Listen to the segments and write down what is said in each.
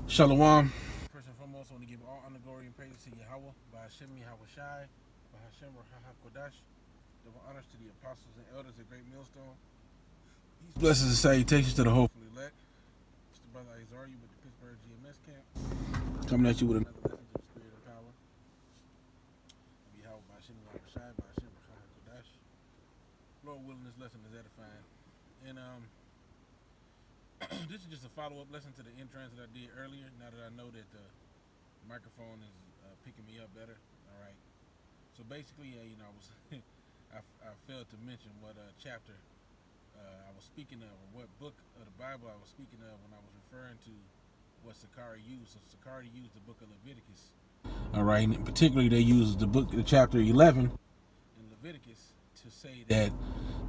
Shalom. First and foremost, I want to give all honor, glory, and praise to Yahweh, by Hashem Yahweh Shai, by Hashem Kodash. Double honors to the apostles and elders of Great Millstone. Peace, blessings, and salutations to the hopefully elect. It's the brother Isaiah with the Pittsburgh GMS camp, coming at you with another lesson to the spirit and power. Yahweh by Hashem Yahweh Shai, by Hashem Kodash. Lord willing, this lesson is edifying. And this is just a follow-up lesson to the entrance that I did earlier. Now that I know that the microphone is picking me up better. All right. So basically, I was I failed to mention what chapter I was speaking of, or what book of the Bible I was speaking of when I was referring to what Sicarii used. So Sicarii used the book of Leviticus. All right. And particularly, they used the chapter 11 in Leviticus to say that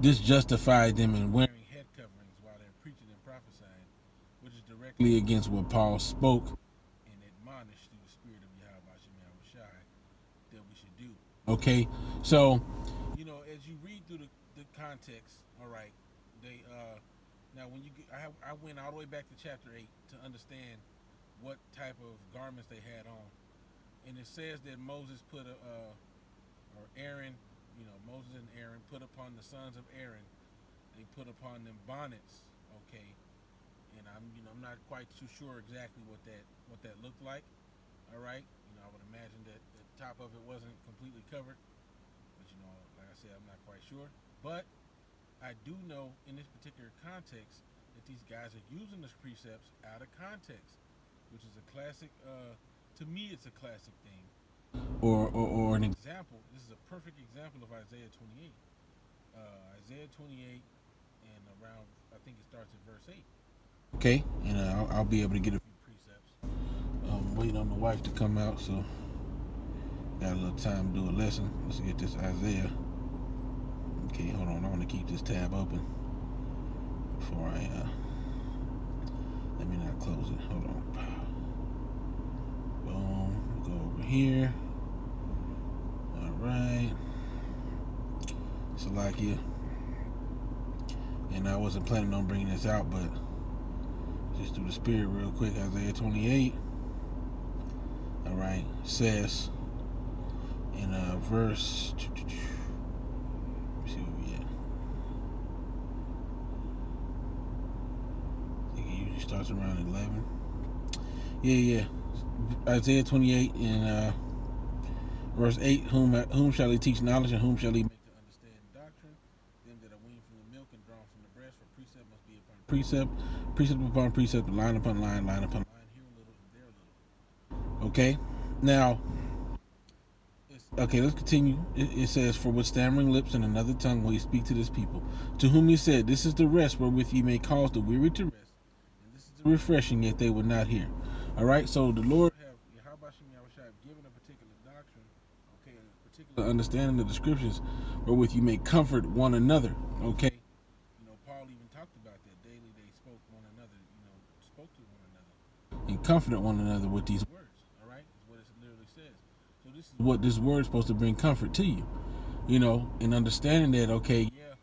this justified them in wearing head coverings while they're preaching and prophesying, which is directly against what Paul spoke and admonished through the spirit of Yahweh Shai that we should do. Okay, so as you read through the context, all right, they now when you get, I went all the way back to chapter 8 to understand what type of garments they had on, and it says that Moses put or Aaron. Moses and Aaron put upon the sons of Aaron, they put upon them bonnets, okay, and I'm not quite too sure exactly what that looked like, all right. I would imagine that the top of it wasn't completely covered, but like I said, I'm not quite sure. But I do know in this particular context that these guys are using the precepts out of context, which is a classic. To me, it's a classic thing. Or an example. This is a perfect example of Isaiah 28. Isaiah 28, and around, I think it starts at verse 8. Okay, and I'll be able to get a few precepts. I'm waiting on the wife to come out, so got a little time to do a lesson. Let's get this Isaiah. Okay, hold on. I want to keep this tab open before I let me not close it. Hold on. Boom. Go over here. Right, Salakia, and I wasn't planning on bringing this out, but just through the spirit real quick. Isaiah 28, all right, says in verse, let me see where we at. I think it usually starts around 11. Yeah, Isaiah 28 and verse 8, whom shall he teach knowledge, and whom shall he make to understand doctrine? Them that are weaned from the milk and drawn from the breast, for precept must be upon precept, precept upon precept, line upon line, line upon line, here a little and there a little. Okay, now, let's continue. It says, for with stammering lips and another tongue will he speak to this people, to whom he said, this is the rest wherewith ye may cause the weary to rest, and this is the refreshing, yet they would not hear. All right, so the Lord given a particular doctrine, okay, a particular understanding of the scriptures, wherewith you may comfort one another, okay. Paul even talked about that daily. They spoke to one another, and comforted one another with these words. All right, is what it literally says. So this is what this word is supposed to bring comfort to you, in understanding that. Okay, yeah.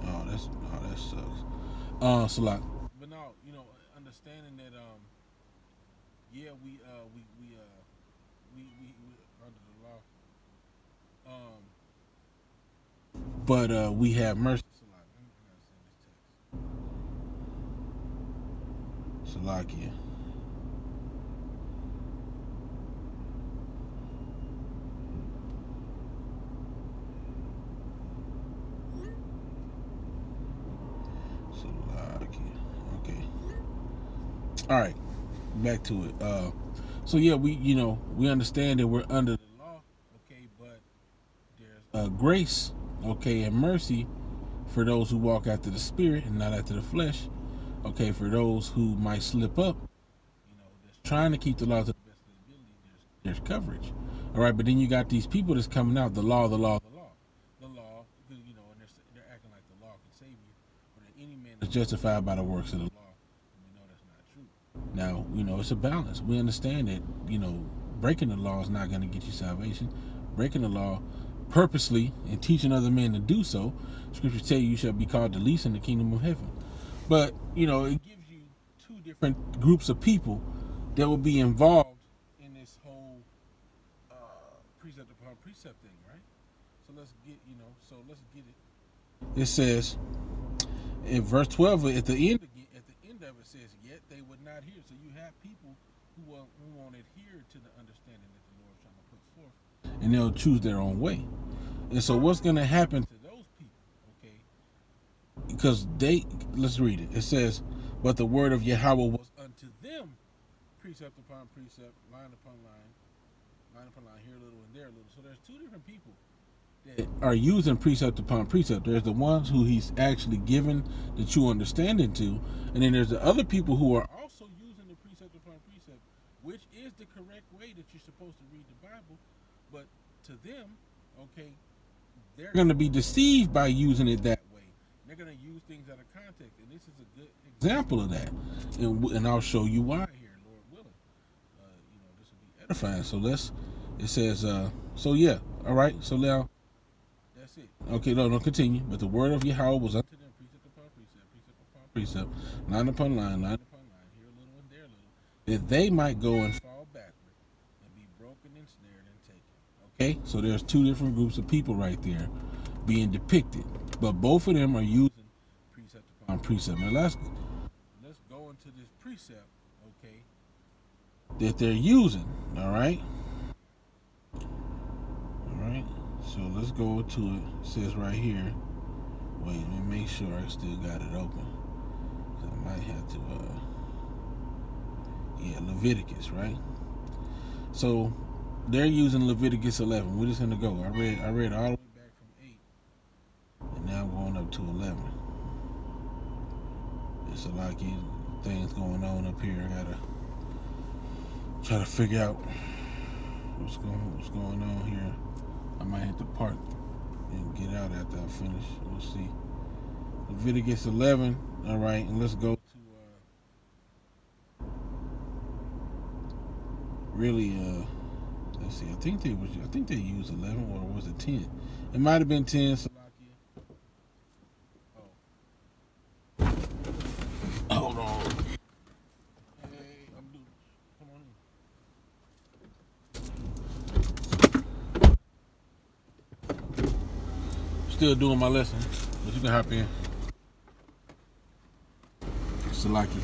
That sucks. So like, but no, understanding that yeah, we under the law. But we have mercy. Salakia. Okay. All right. Back to it. So yeah, we understand that we're under the law, okay, but there's grace, okay, and mercy for those who walk after the spirit and not after the flesh, okay, for those who might slip up, that's trying to keep the law to the best of their ability. There's coverage, all right, but then you got these people that's coming out, the law, because and they're acting like the law can save you, or that any man is justified by the works of the law. Now, it's a balance. We understand that, breaking the law is not going to get you salvation. Breaking the law purposely and teaching other men to do so, scriptures tell you shall be called the least in the kingdom of heaven. But, it gives you two different groups of people that will be involved in this whole precept upon precept thing, right? So let's get it. It says in verse 12 at the end of it says, yet they would not hear. So you have people who won't adhere to the understanding that the Lord is trying to put forth, and they'll choose their own way. And so what's going to happen to those people? Okay, because let's read it. It says, but the word of Yahweh was unto them precept upon precept, line upon line upon line, here a little and there a little. So there's two different people that are using precept upon precept. There's the ones who he's actually given the true understanding to, and then there's the other people who are also using the precept upon precept, which is the correct way that you're supposed to read the Bible. But to them, okay, they're going to be deceived by using it that way. They're going to use things out of context, and this is a good example of that. And I'll show you why here, Lord willing. This will be edifying. So it says, so yeah, all right. So now, that's it. Okay, no, continue. But the word of Yahweh was unto them precept upon precept, precept upon precept, line upon line upon line, here a little and there a little, that they might go and fall backward and be broken and snared and taken. Okay, so there's two different groups of people right there being depicted, but both of them are using precept upon precept. Now let's go into this precept, okay, that they're using. All right. So let's go to it. It says right here. Wait, let me make sure I still got it open. I might have to. Leviticus, right? So they're using Leviticus 11. We're just gonna go. I read all the way back from 8, and now I'm going up to 11. It's a lot of things going on up here. I gotta try to figure out what's going on here. I might have to park and get out after I finish. We'll see. Leviticus 11. All right, and let's go to let's see. I think they used 11, or was it 10? It might have been 10. Oh, hold on. Hey, come on in. Still doing my lesson, but you can hop in. Salaki.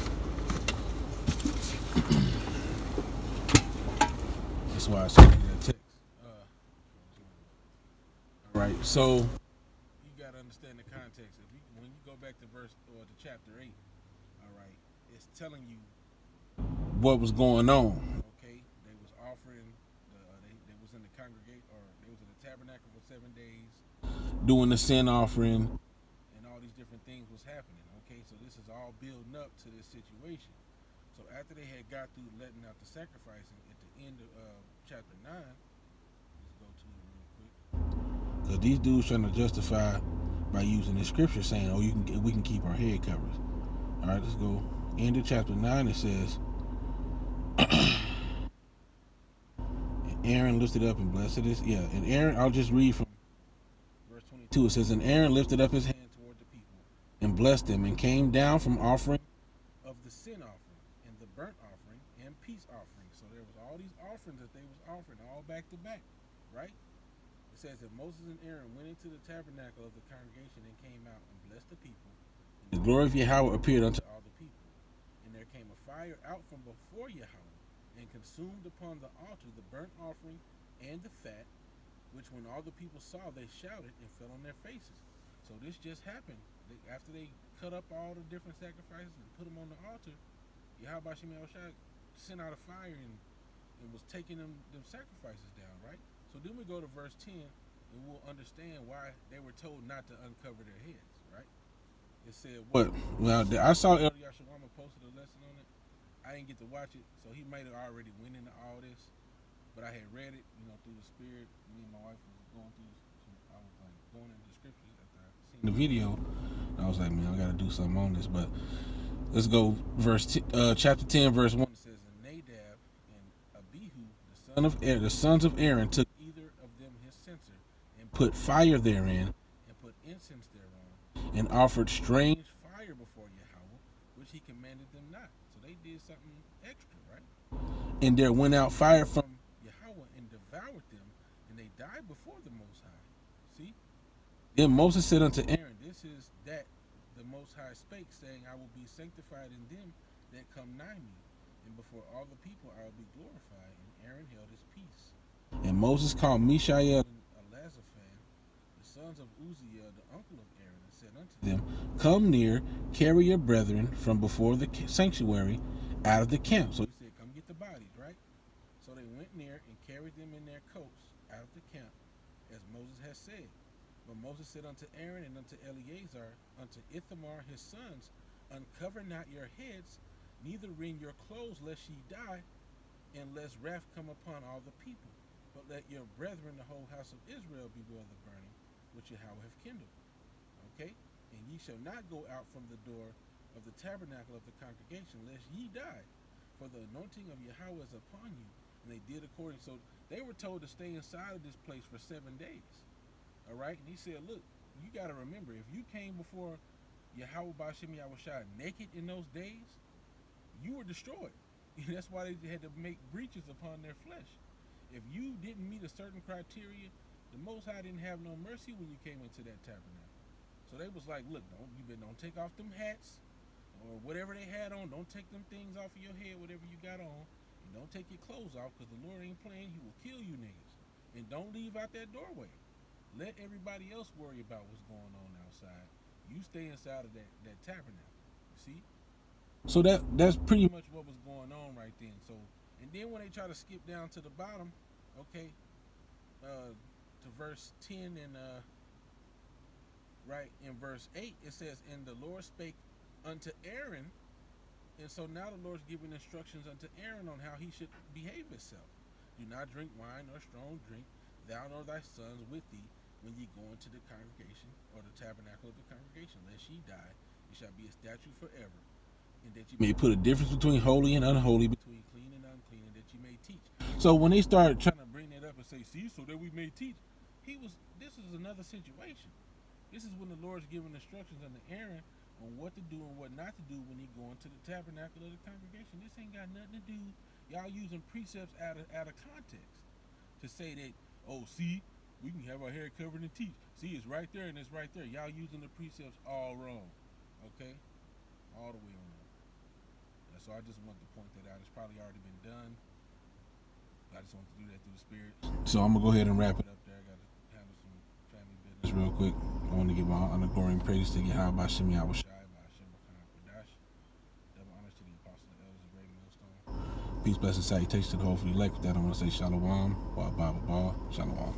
That's why I sent you that text. All right, so you got to understand the context. When you go back to to chapter 8, all right, it's telling you what was going on. Okay, they was offering, they was in the congregation, or they was in the tabernacle for 7 days, doing the sin offering, and all these different things was happening. Okay, so this is all building up to this situation. So after they had got through letting out the sacrificing at the end of chapter 9, let's go to it real quick. Because these dudes trying to justify by using the scripture saying, "Oh, we can keep our head covered." All right, let's go into chapter 9. It says, Aaron lifted up and blessed it. Yeah, and Aaron, I'll just read from verse 22. It says, and Aaron lifted up his hand toward the people and blessed them, and came down from offering of the sin offering and the burnt offering and peace offering. So there was all these offerings that they was offering all back to back, right? It says that Moses and Aaron went into the tabernacle of the congregation and came out and blessed the people. And the glory of Yahweh appeared unto all the people. And there came a fire out from before Yahweh and consumed upon the altar the burnt offering and the fat, which when all the people saw, they shouted and fell on their faces. So this just happened. After they cut up all the different sacrifices and put them on the altar, Yahweh sent out a fire and was taking them sacrifices down, right? So then we go to verse 10, and we'll understand why they were told not to uncover their heads, right? It said what? Well, I saw Elder Yashawama posted a lesson on it. I didn't get to watch it, so he might have already went into all this. But I had read it, through the spirit. Me and my wife was going through I was like going into the scriptures after I seen the video. And I was like, man, I got to do something on this. But let's go chapter 10, verse 1. It says, and Nadab and Abihu, the sons of Aaron, took either of them his censer and put fire therein and put incense thereon and offered strange fire before Yahweh which he commanded them not. So they did something extra, right? And there went out fire from Yahweh and devoured them, and they died before the Most High. See? Then Moses said unto Aaron, this is that the Most High spake, saying, I will be sanctified in them that come nigh me, and before all the people I will be glorified. And Aaron held his peace. And Moses called Mishael and Elazaphan, the sons of Uzziel, the uncle of Aaron, and said unto them, come near, carry your brethren from before the sanctuary out of the camp. So he said, come get the bodies, right? So they went near and carried them in their coats out of the camp, as Moses had said. But Moses said unto Aaron and unto Eleazar, unto Ithamar his sons, uncover not your heads, neither rend your clothes, lest ye die, and lest wrath come upon all the people. But let your brethren, the whole house of Israel, beware the burning, which Yahweh hath kindled. Okay? And ye shall not go out from the door of the tabernacle of the congregation, lest ye die, for the anointing of Yahweh is upon you. And they did according. So they were told to stay inside of this place for 7 days. All right? And he said, look, you got to remember, if you came before Yahweh Ba'Shem Yahushua naked in those days, you were destroyed. That's why they had to make breaches upon their flesh. If you didn't meet a certain criteria, the Most High didn't have no mercy when you came into that tabernacle. So they was like, look, don't take off them hats or whatever they had on. Don't take them things off of your head, whatever you got on. And don't take your clothes off, because the Lord ain't playing. He will kill you niggas. And don't leave out that doorway. Let everybody else worry about what's going on outside. You stay inside of that tabernacle. You see? So that's pretty much what was going on right then. So, and then when they try to skip down to the bottom, okay, to verse 10 and right in verse 8, it says, and the Lord spake unto Aaron. And so now the Lord's giving instructions unto Aaron on how he should behave himself. Do not drink wine or strong drink, thou nor thy sons with thee, when ye go into the congregation or the tabernacle of the congregation, lest ye die. It shall be a statute forever. And that you may put a difference between holy and unholy, between clean and unclean, and that you may teach. So when they start trying to bring that up and say, see, so that we may teach, this is another situation. This is when the Lord's giving instructions unto Aaron on what to do and what not to do when he go into the tabernacle of the congregation. This ain't got nothing to do. Y'all using precepts out of context to say that, oh, see, we can have our hair covered and teach. See, it's right there and it's right there. Y'all using the precepts all wrong. Okay? All the way wrong. So I just want to point that out. It's probably already been done. I just want to do that through the Spirit. So I'm going to go ahead and wrap it up there. I got to handle some family business real quick. I want to give my honor, glory, and praise to Yahweh Ba'Shem Yahushai, Ba'Shem B'Khan Kodash. Double honors to the apostles and elders of Great Millstone. Peace, blessings, salutations to the whole for the elect. With that, I want to say Shalom, Wa Ba Ba Ba, Shalom.